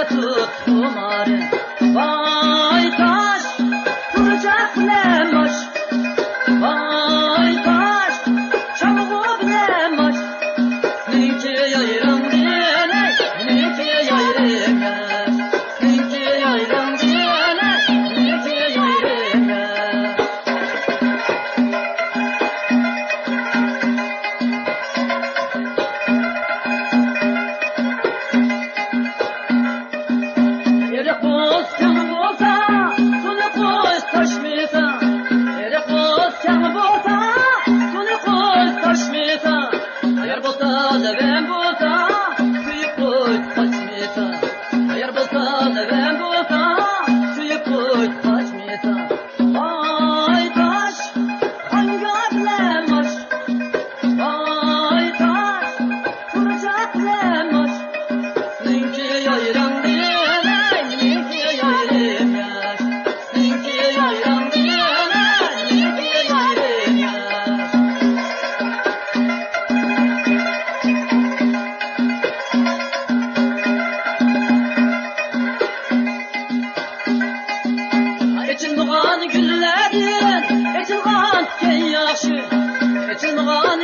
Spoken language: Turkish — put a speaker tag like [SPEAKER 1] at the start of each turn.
[SPEAKER 1] tut umarım. Vay taş, duracak bilemoş. Vay taş, çabuk bilemoş. Ninki yayırım diyene, ninki yayırım yaş. Ninki yayırım diyene, ninki yayırım yaş. Ere koz sen bolsa, sunu koz taşmıysa. Ere koz sen bolsa, sunu koz taşmıysa. Ayar bolsa da ben bolsa, suyup koz kaçmıysa. Ayar bolsa da ben bolsa, suyup koz kaçmıysa. Vay taş, hanga bilemoş. Vay taş, duracak bilemoş. Ninki yayırım diyene, ninki yayırım yaş. Ninki yayırım diyene, ninki yayırım yaş. Açılmagan güllerin, açılgan gen yaxşı. Açılmagan